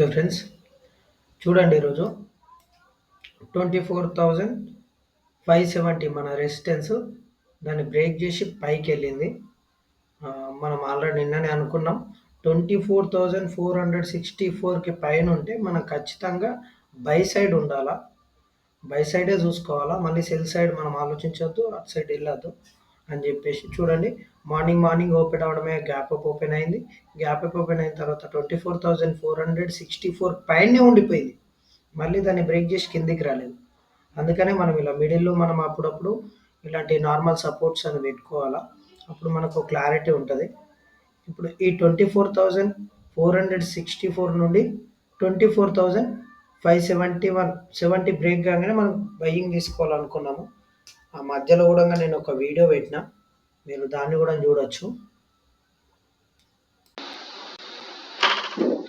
Okay friends, చూడండి ఈరోజు 24,570 మన రెసిస్టెన్స్ దాన్ని బ్రేక్ చేసి పైకెళ్ళింది. మనం ఆల్రెడీ నిన్ననే అనుకున్నాం 24,464కి పైన ఉంటే మనం ఖచ్చితంగా బై సైడ్ ఉండాలా, బై సైడే చూసుకోవాలా. మళ్ళీ సెల్ సైడ్ మనం ఆలోచించొద్దు, అటు సైడ్ వెళ్ళొద్దు అని చెప్పేసి చూడండి. మార్నింగ్ ఓపెన్ అవడమే గ్యాప్ అప్ ఓపెన్ అయింది. గ్యాప్ అప్ ఓపెన్ అయిన తర్వాత 24,464 పైనే ఉండిపోయింది. మళ్ళీ దాన్ని బ్రేక్ చేసి కిందికి రాలేదు. అందుకనే మనం ఇలా మిడిల్లో మనం అప్పుడప్పుడు ఇలాంటి నార్మల్ సపోర్ట్స్ అని పెట్టుకోవాలా. అప్పుడు మనకు క్లారిటీ ఉంటుంది. ఇప్పుడు ఈ 24,464 నుండి 24,571 బ్రేక్ కాగానే మనం బయ్యింగ్ తీసుకోవాలనుకున్నాము. ఆ మధ్యలో కూడా నేను ఒక వీడియో పెట్టిన, మీరు దాన్ని కూడా చూడొచ్చు.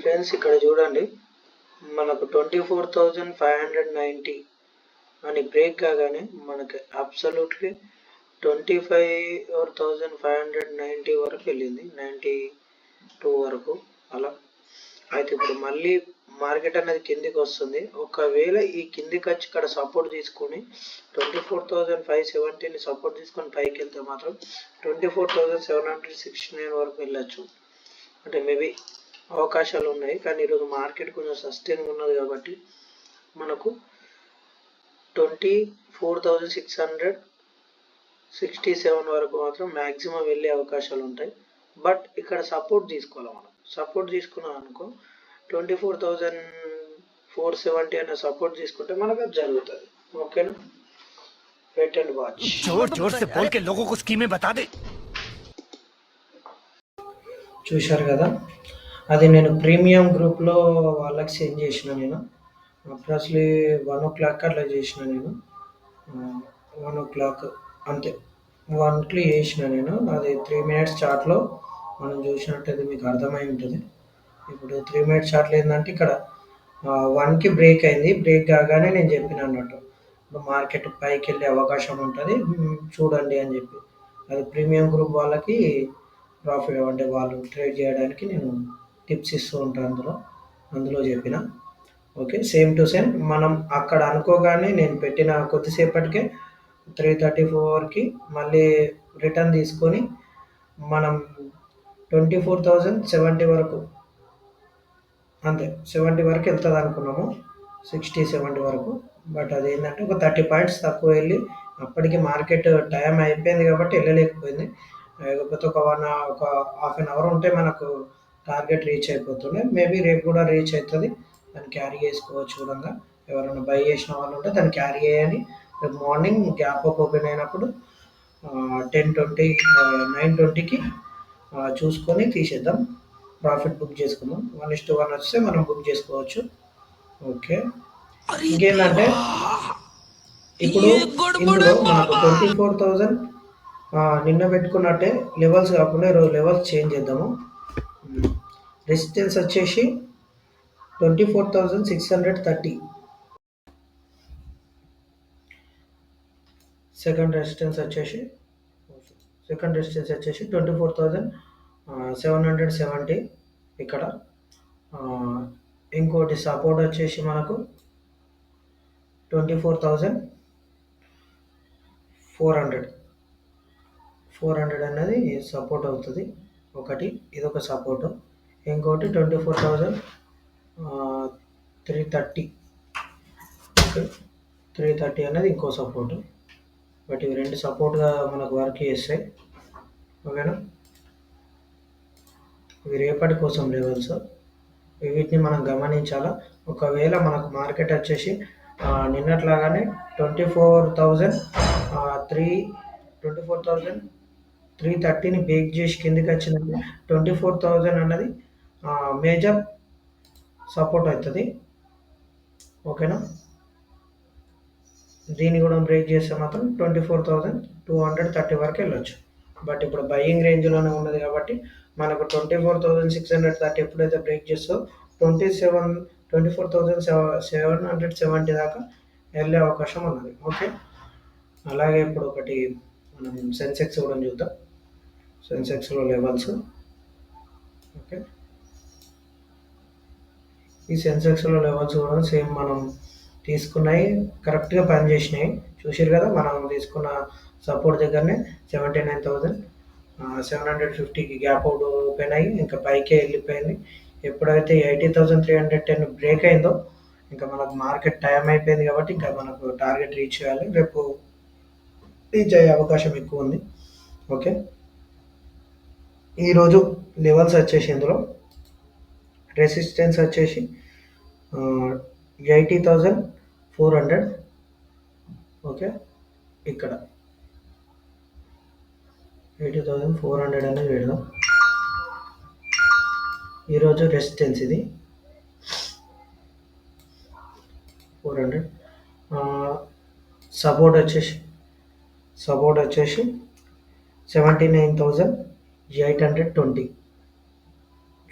ఫ్రెండ్స్ ఇక్కడ చూడండి, మనకు 24,590 అని బ్రేక్ కాగానే మనకి అబ్సల్యూట్లీ 25,590 వరకు వెళ్ళింది, 92 వరకు అలా. అయితే ఇప్పుడు మళ్ళీ మార్కెట్ అనేది కిందికి వస్తుంది. ఒకవేళ ఈ కిందికి వచ్చి ఇక్కడ సపోర్ట్ తీసుకొని 24,570ని సపోర్ట్ తీసుకొని పైకి వెళ్తే మాత్రం 24,769 వరకు వెళ్ళచ్చు. అంటే మేబీ అవకాశాలు ఉన్నాయి. కానీ ఈరోజు మార్కెట్ కొంచెం సస్టైన్గా ఉన్నది కాబట్టి మనకు 24,667 వరకు మాత్రం మ్యాక్సిమం వెళ్ళే అవకాశాలు ఉంటాయి. బట్ ఇక్కడ సపోర్ట్ తీసుకోవాలి. మనం సపోర్ట్ తీసుకున్నాం అనుకో 24,470 అనే సపోర్ట్ తీసుకుంటే మనకు అది జరుగుతుంది. ఓకేనా, వెయిట్ అండ్ వాచ్. చూశారు కదా, అది నేను ప్రీమియం గ్రూప్లో వాళ్ళకి సెండ్ చేసిన. నేను అప్రాక్సిమేట్లీ 1 o'clock అట్లా చేసిన. నేను 1 o'clock అంతే 1కి చేసిన నేను. అది 3 minutes చార్ట్లో మనం చూసినట్టయితే మీకు అర్థమై ఉంటుంది. ఇప్పుడు 3 minutes చార్ట్లో ఏంటంటే ఇక్కడ 1కి బ్రేక్ అయింది. బ్రేక్ కాగానే నేను చెప్పిన అన్నట్టు ఇప్పుడు మార్కెట్ పైకి వెళ్ళే అవకాశం ఉంటుంది, చూడండి అని చెప్పి. అది ప్రీమియం గ్రూప్ వాళ్ళకి ప్రాఫిట్ అంటే వాళ్ళు ట్రేడ్ చేయడానికి నేను టిప్స్ ఇస్తూ ఉంటాను, అందులో చెప్పిన. ఓకే, సేమ్ టు సేమ్ మనం అక్కడ అనుకోగానే నేను పెట్టిన కొద్దిసేపటికే 334కి మళ్ళీ రిటర్న్ తీసుకొని మనం 24,070 వరకు అంతే 70 వరకు వెళ్తుంది అనుకున్నాము, 60-70 వరకు. బట్ అది ఏంటంటే ఒక 30 పాయింట్స్ తక్కువ వెళ్ళి అప్పటికి మార్కెట్ టైం అయిపోయింది కాబట్టి వెళ్ళలేకపోయింది. లేకపోతే ఒక హాఫ్ అన్ అవర్ ఉంటే మనకు టార్గెట్ రీచ్ అయిపోతుండే. మేబీ రేపు కూడా రీచ్ అవుతుంది, దాన్ని క్యారీ చేసుకోవచ్చు. కూడా ఎవరైనా బై చేసిన వాళ్ళు ఉంటే దాన్ని క్యారీ చేయాలి. రేపు మార్నింగ్ గ్యాప్ అప్ ఓపెన్ అయినప్పుడు 9:20కి చూసుకొని తీసేద్దాం, ప్రాఫిట్ బుక్ చేసుకుందాం. 1:1 వస్తే మనం బుక్ చేసుకోవచ్చు. ఓకే, ఇంకేంటంటే ఇప్పుడు ఇందులో మనకు 24,000 నిన్న పెట్టుకున్నట్టే లెవెల్స్ కాకుండా ఈరోజు లెవెల్స్ చేంజ్ చేద్దాము. రెసిస్టెన్స్ వచ్చేసి 24,630. సెకండ్ రెసిస్టెన్స్ వచ్చేసి 24,770 ఇక్కడ. ఇంకోటి సపోర్ట్ వచ్చేసి మనకు 24,400 అనేది సపోర్ట్ అవుతుంది. ఒకటి ఇదొక సపోర్టు. ఇంకోటి 24,330. ఓకే, 330 అనేది ఇంకో సపోర్టు. బట్ ఇవి రెండు సపోర్ట్గా మనకు వర్క్ చేస్తాయి. ఓకేనా, ఇవి రేపటి కోసం లెవెల్స్, వీటిని మనం గమనించాలా. ఒకవేళ మనకు మార్కెట్ వచ్చేసి నిన్నట్లాగానే 24,330ని బ్రేక్ చేసి కిందికి వచ్చిందంటే 24,000 అన్నది మేజర్ సపోర్ట్ అవుతుంది. ఓకేనా, దీన్ని కూడా బ్రేక్ చేస్తే మాత్రం 24,230 వరకు వెళ్ళొచ్చు. బట్ ఇప్పుడు బయ్యింగ్ రేంజ్లోనే ఉన్నది కాబట్టి మనకు 24,630 ఎప్పుడైతే బ్రేక్ చేస్తో 24,770 దాకా వెళ్ళే అవకాశం ఉన్నది. ఓకే, అలాగే ఇప్పుడు ఒకటి మనం సెన్సెక్స్ కూడా చూద్దాం. సెన్సెక్స్లో లెవెల్స్. ఓకే, ఈ సెన్సెక్స్‌లో లెవెల్స్ కూడా సేమ్ మనం తీసుకున్నయి కరెక్ట్‌గా పనిచేసినాయి. చూసిర్రు కదా! మనం తీసుకున్న సపోర్ట్ దగ్గరనే 79,750కి గ్యాప్ అవుట్ ఓపెన్ అయ్యి ఇంకా పైకే ఎళ్ళిపోయింది. ఎప్పుడైతే 80,310 బ్రేక్ అయిందో ఇంకా మనకు మార్కెట్ టైమ్ అయిపోయింది కాబట్టి ఇంకా మనకు టార్గెట్ రీచ్ చేయాలి. రేపు రీచ్ అయ్యే అవకాశం ఎక్కువుంది. ఓకే. ఈరోజు లెవెల్స్ వచ్చేసి ఇందులో రెసిస్టెన్స్ వచ్చేసి 80,400 ఓకే. ఇక్కడ 80,400 అనేది పెడదాం. ఈరోజు రెసిస్టెన్స్ ఇది 400 సపోర్ట్ వచ్చేసి 79,820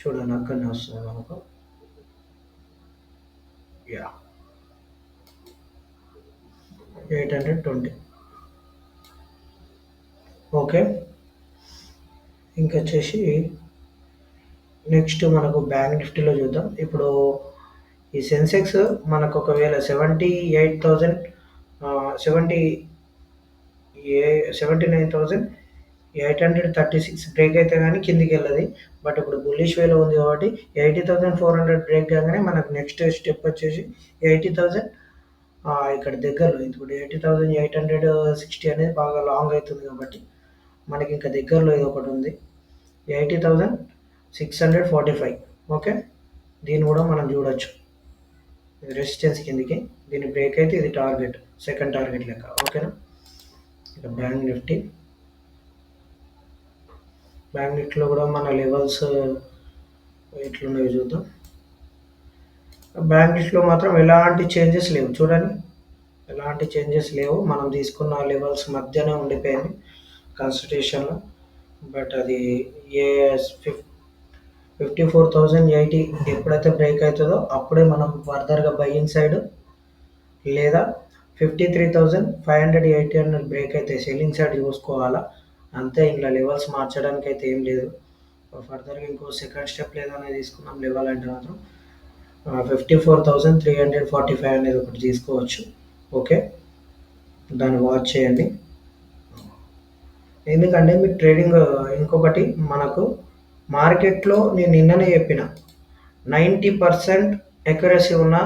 చూడండి అక్కడనే వస్తుంది మనకు. Yeah 820 okay. ఇంకొచ్చేసి నెక్స్ట్ మనకు బ్యాంక్ నిఫ్టీలో చూద్దాం. ఇప్పుడు ఈ సెన్సెక్స్ మనకు ఒకవేళ 78,000 79,836 బ్రేక్ అయితే కానీ కిందికి వెళ్ళదు. బట్ ఇప్పుడు బుల్లిష్ వేలో ఉంది కాబట్టి 80,400 బ్రేక్ కాగానే మనకు నెక్స్ట్ స్టెప్ వచ్చేసి 80,000 ఇక్కడ దగ్గరలో ఇప్పుడు 80,860 అనేది బాగా లాంగ్ అవుతుంది కాబట్టి మనకి ఇంకా దగ్గరలో ఇది ఒకటి ఉంది 80,645 ఓకే. దీన్ని కూడా మనం చూడొచ్చు. రెసిస్టెన్స్ కిందికి దీన్ని బ్రేక్ అయితే ఇది టార్గెట్, సెకండ్ టార్గెట్ లెక్క. ఓకేనా. ఇక బ్యాంక్ నిఫ్టీలో కూడా మన లెవెల్స్ ఎట్లున్నాయో చూద్దాం. బ్యాంక్ నిఫ్టీలో మాత్రం ఎలాంటి చేంజెస్ లేవు చూడండి, ఎలాంటి చేంజెస్ లేవు. మనం తీసుకున్న లెవెల్స్ మధ్యనే ఉండిపోయింది కాన్స్టిట్యూషన్లో. బట్ అది 54,080 ఎప్పుడైతే బ్రేక్ అవుతుందో అప్పుడే మనం ఫర్దర్గా బయ్యింగ్ సైడ్, లేదా 53,580 బ్రేక్ అయితే సెల్లింగ్ సైడ్ చూసుకోవాలా. అంతే, ఇలా లెవెల్స్ మార్చడానికి అయితే ఏం లేదు. ఫర్దర్గా ఇంకో సెకండ్ స్టెప్ లేదనేది తీసుకున్నాం లెవెల్ అంటే మాత్రం 54,345 అనేది ఒకటి తీసుకోవచ్చు. ఓకే, దాన్ని వాచ్ చేయండి. ఎందుకంటే మీకు ట్రేడింగ్ ఇంకొకటి మనకు మార్కెట్లో నేను నిన్ననే చెప్పిన 90% ఎక్యురసీ ఉన్న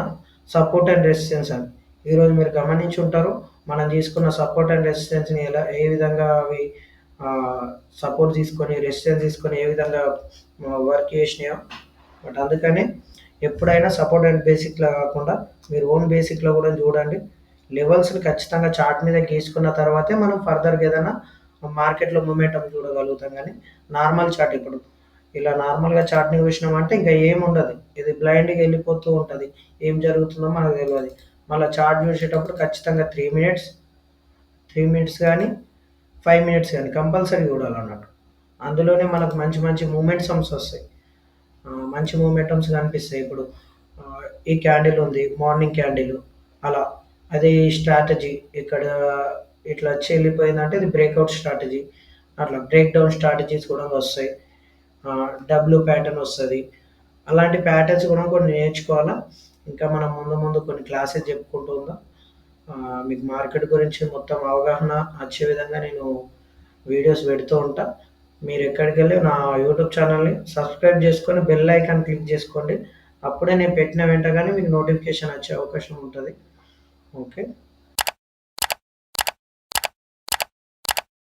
సపోర్ట్ అండ్ రెసిస్టెన్స్ అని. ఈరోజు మీరు గమనించి ఉంటారు మనం తీసుకున్న సపోర్ట్ అండ్ రెసిస్టెన్స్ని ఏ విధంగా అవి సపోర్ట్ తీసుకొని రెసిస్టెన్స్ తీసుకొని ఏ విధంగా వర్క్ చేసినాయో. బట్ అందుకనే ఎప్పుడైనా సపోర్ట్ అండ్ బేసిక్లో కాకుండా మీరు ఓన్ బేసిక్లో కూడా చూడండి. లెవెల్స్ని ఖచ్చితంగా చార్ట్ మీద గీసుకున్న తర్వాతే మనం ఫర్దర్గా ఏదైనా మార్కెట్లో మూమెంటం చూడగలుగుతాం. కానీ నార్మల్ చార్ట్ ఇప్పుడు ఇలా నార్మల్గా చార్ట్ని చూసినామంటే ఇంకా ఏముండదు, ఇది బ్లైండ్గా వెళ్ళిపోతూ ఉంటుంది, ఏం జరుగుతుందో మనకు తెలియదు. మళ్ళీ చార్ట్ చూసేటప్పుడు ఖచ్చితంగా 3 మినిట్స్ కానీ 5 మినిట్స్ కానీ కంపల్సరీ చూడాలన్నట్టు. అందులోనే మనకు మంచి మంచి మూమెంటమ్స్ వస్తాయి, మంచి మూమెంటమ్స్ కనిపిస్తాయి. ఇప్పుడు ఈ క్యాండిల్ ఉంది, మార్నింగ్ క్యాండిల్, అలా అదే స్ట్రాటజీ ఇక్కడ ఇట్లా వచ్చి వెళ్ళిపోయిందంటే ఇది బ్రేక్అవుట్ స్ట్రాటజీ. అట్లా బ్రేక్ డౌన్ స్ట్రాటజీస్ కూడా వస్తాయి, డబ్ల్యూ ప్యాటర్న్ వస్తుంది. అలాంటి ప్యాటర్న్స్ కూడా కొన్ని నేర్చుకోవాలా. ఇంకా మనం ముందు కొన్ని క్లాసెస్ చెప్పుకుంటూ ఉందాం. మీకు మార్కెట్ గురించి మొత్తం అవగాహన వచ్చే విధంగా నేను వీడియోస్ పెడుతూ ఉంటా. మీరు ఎక్కడికి వెళ్ళి నా యూట్యూబ్ ఛానల్ని సబ్స్క్రైబ్ చేసుకొని బెల్ ఐకాన్ క్లిక్ చేసుకోండి. అప్పుడే నేను పెట్టిన వెంటనే మీకు నోటిఫికేషన్ వచ్చే అవకాశం ఉంటుంది. ఓకే.